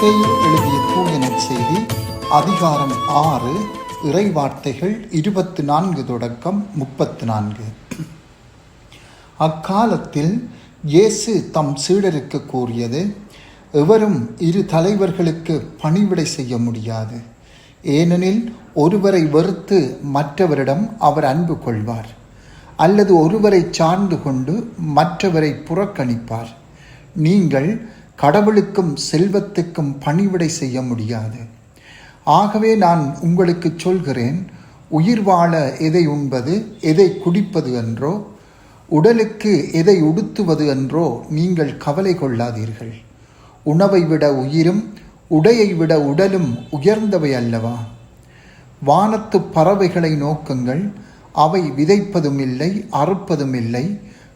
மத்தேயு எழுதிய தூய நற்செய்தி அதிகாரம் 6 இறைவார்த்தைகள் 24 தொடக்கம் 34. அக்காலத்தில் இயேசு தம் சீடருக்கு கூறியது, எவரும் இரு தலைவர்களுக்கு பணிவிடை செய்ய முடியாது. ஏனெனில் ஒருவரை வெறுத்து மற்றவரிடம் அவர் அன்பு கொள்வார், அல்லது ஒருவரை சார்ந்து கொண்டு மற்றவரை புறக்கணிப்பார். நீங்கள் கடவுளுக்கும் செல்வத்துக்கும் பணிவிடை செய்ய முடியாது. ஆகவே நான் உங்களுக்கு சொல்கிறேன், உயிர் வாழ எதை உண்பது, எதை குடிப்பது என்றோ, உடலுக்கு எதை உடுத்துவது என்றோ நீங்கள் கவலை கொள்ளாதீர்கள். உணவை விட உயிரும் உடையை விட உடலும் உயர்ந்தவை அல்லவா? வானத்து பறவைகளை நோக்குங்கள், அவை விதைப்பதும் இல்லை, அறுப்பதும் இல்லை,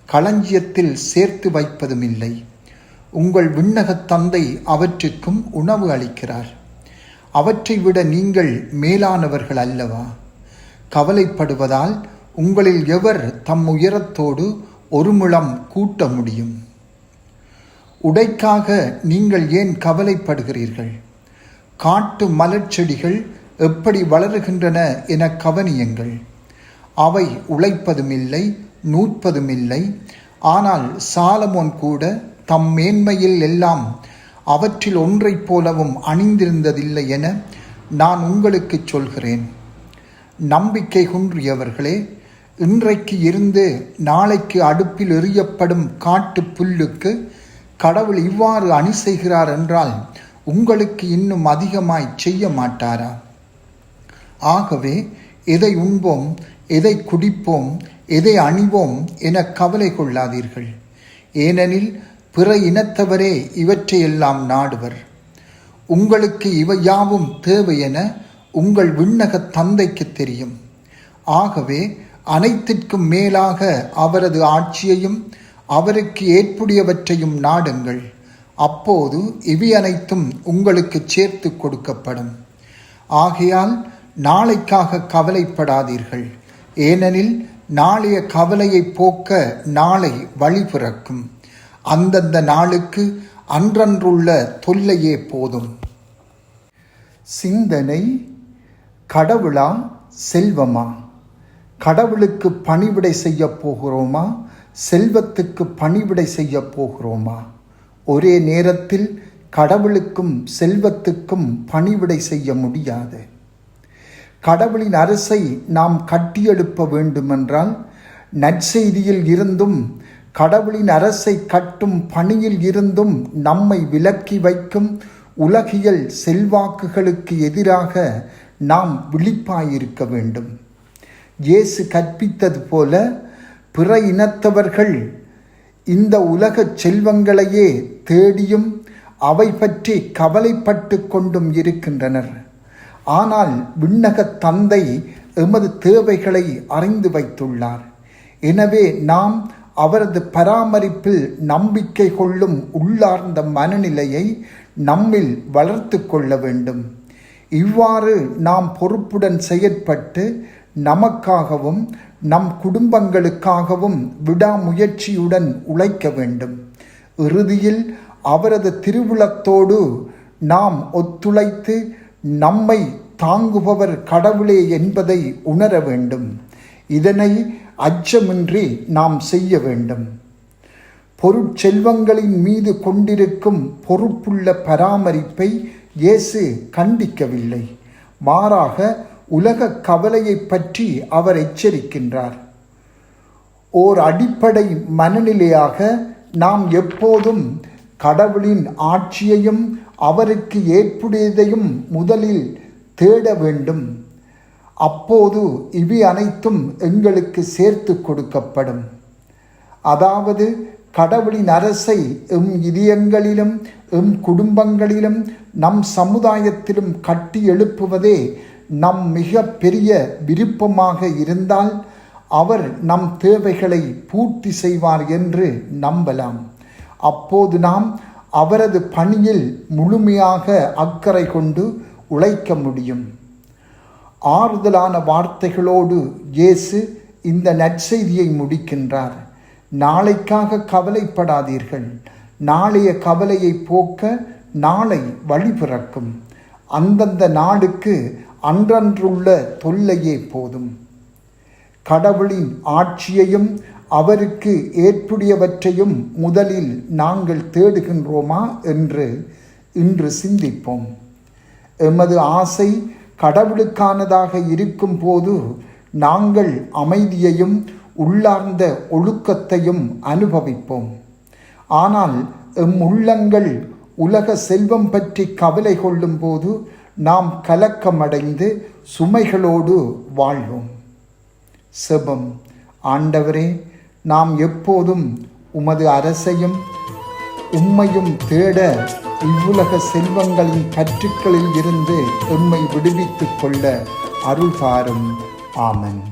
களஞ்சியத்தில் சேர்த்து வைப்பதும் இல்லை. உங்கள் விண்ணகத் தந்தை அவற்றுக்கும் உணவு அளிக்கிறார். அவற்றை விட நீங்கள் மேலானவர்கள் அல்லவா? கவலைப்படுவதால் உங்களில் எவர் தம் உயரத்தோடு ஒரு முழம் கூட்ட முடியும்? உடைக்காக நீங்கள் ஏன் கவலைப்படுகிறீர்கள்? காட்டு மலர்ச்செடிகள் எப்படி வளருகின்றன என கவனியுங்கள். அவை உழைப்பதும் இல்லை, நூற்பதும் இல்லை. ஆனால் சாலமோன் கூட தம் மேன்மையில் எல்லாம் அவற்றில் ஒன்றைப் போலவும் அணிந்திருந்ததில்லை என நான் உங்களுக்கு சொல்கிறேன். நம்பிக்கை குன்றியவர்களே, இன்றைக்கு இருந்து நாளைக்கு அடுப்பில் எறியப்படும் காட்டு புல்லுக்கு கடவுள் இவ்வாறு அணி செய்கிறார் என்றால் உங்களுக்கு இன்னும் அதிகமாய் செய்ய மாட்டாரா? ஆகவே எதை உண்போம், எதை குடிப்போம், எதை அணிவோம் என கவலை கொள்ளாதீர்கள். ஏனெனில் பிற இனத்தவரே இவற்றையெல்லாம் நாடுவர். உங்களுக்கு இவை யாவும் தேவை என உங்கள் விண்ணகத் தந்தைக்கு தெரியும். ஆகவே அனைத்திற்கும் மேலாக அவரது ஆட்சியையும் அவருக்கு ஏற்புடையவற்றையும் நாடுங்கள். அப்போது இவை அனைத்தும் உங்களுக்கு சேர்த்து கொடுக்கப்படும். ஆகையால் நாளைக்காக கவலைப்படாதீர்கள். ஏனெனில் நாளைய கவலையை போக்க நாளை வழி பிறக்கும். அந்தந்த நாளுக்கு அன்றன்றுள்ள தொல்லையே போதும். சிந்தனை: கடவுளா செல்வமா? கடவுளுக்கு பணிவிடை செய்ய போகிறோமா, செல்வத்துக்கு பணிவிடை செய்ய போகிறோமா? ஒரே நேரத்தில் கடவுளுக்கும் செல்வத்துக்கும் பணிவிடை செய்ய முடியாது. கடவுளின் அரசை நாம் கட்டியெழுப்ப வேண்டுமென்றால் நற்செய்தியில் இருந்தும் கடவுளின் அரசை கட்டும் பணியில் இருந்தும் நம்மை விலக்கி வைக்கும் உலகியல் செல்வாக்குகளுக்கு எதிராக நாம் விழிப்பாயிருக்க வேண்டும். இயேசு கற்பித்தது போல பிற இனத்தவர்கள் இந்த உலக செல்வங்களையே தேடியும் அவை பற்றி கவலைப்பட்டு கொண்டும் இருக்கின்றனர். ஆனால் விண்ணகத் தந்தை எமது தேவைகளை அறிந்து வைத்துள்ளார். எனவே நாம் அவரது பராமரிப்பில் நம்பிக்கை கொள்ளும் உள்ளார்ந்த மனநிலையை நம்மில் வளர்த்து கொள்ள வேண்டும். இவ்வாறு நாம் பொறுப்புடன் செயற்பட்டு நமக்காகவும் நம் குடும்பங்களுக்காகவும் விடாமுயற்சியுடன் உழைக்க வேண்டும். இறுதியில் அவரது திருவுளத்தோடு நாம் ஒத்துழைத்து நம்மை தாங்குபவர் கடவுளே என்பதை உணர வேண்டும். இதனை அச்சமின்றி நாம் செய்ய வேண்டும். பொருட்செல்வங்களின் மீது கொண்டிருக்கும் பொறுப்புள்ள பராமரிப்பை இயேசு கண்டிக்கவில்லை. மாறாக உலக கவலையை பற்றி அவர் எச்சரிக்கின்றார். ஓர் அடிப்படை மனநிலையாக நாம் எப்போதும் கடவுளின் ஆட்சியையும் அவருக்கு ஏற்புடையதையும் முதலில் தேட வேண்டும். அப்போது இவை அனைத்தும் எங்களுக்கு சேர்த்து கொடுக்கப்படும். அதாவது கடவுளின் அரசை எம் இதயங்களிலும் எம் குடும்பங்களிலும் நம் சமுதாயத்திலும் கட்டி எழுப்புவதே நம் மிக பெரிய விருப்பமாக இருந்தால் அவர் நம் தேவைகளை பூர்த்தி செய்வார் என்று நம்பலாம். அப்போது நாம் அவரது பணியில் முழுமையாக அக்கறை கொண்டு உழைக்க முடியும். ஆறுதலான வார்த்தைகளோடு இயேசு இந்த நற்செய்தியை முடிக்கின்றார். நாளைக்காக கவலைப்படாதீர்கள். நாளைய கவலையை போக்க நாளை வழிபிறக்கும். அந்தந்த நாளுக்கு அன்றன்றுள்ள தொல்லையே போதும். கடவுளின் ஆட்சியையும் அவருக்கு ஏற்புடையவற்றையும் முதலில் நாங்கள் தேடுகின்றோமா என்று இன்று சிந்திப்போம். எமது ஆசை கடவுளுக்கானதாக இருக்கும் போது நாங்கள் அமைதியையும் உள்ளார்ந்த ஒழுக்கத்தையும் அனுபவிப்போம். ஆனால் எம் உள்ளங்கள் உலக செல்வம் பற்றி கவலை கொள்ளும் போது நாம் கலக்கமடைந்து சுமைகளோடு வாழ்வோம். செபம். ஆண்டவரே, நாம் எப்போதும் உமது அரசையும் உம்மையும் தேட இவ்வுலக செல்வங்களின் கற்றுக்களில் இருந்து எம்மை விடுவித்துக் கொள்ள அருள் தாரும். ஆமென்.